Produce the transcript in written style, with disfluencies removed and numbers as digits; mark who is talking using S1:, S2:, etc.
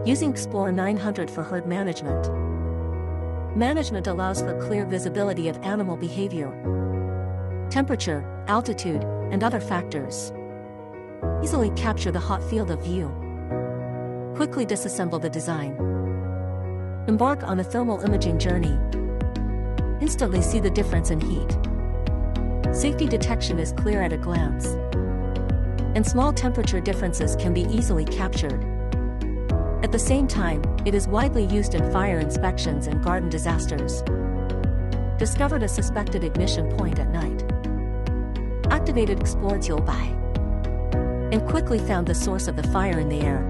S1: Using Explore 900 for herd management. Management allows for clear visibility of animal behavior, temperature, altitude, and other factors. Easily capture the hot field of view. Quickly disassemble the design. Embark on a thermal imaging journey. Instantly see the difference in heat. Safety detection is clear at a glance. And small temperature differences can be easily captured. At the same time, it is widely used in fire inspections and garden disasters. Discovered a suspected ignition point at night. Activated Explore by and quickly found the source of the fire in the air.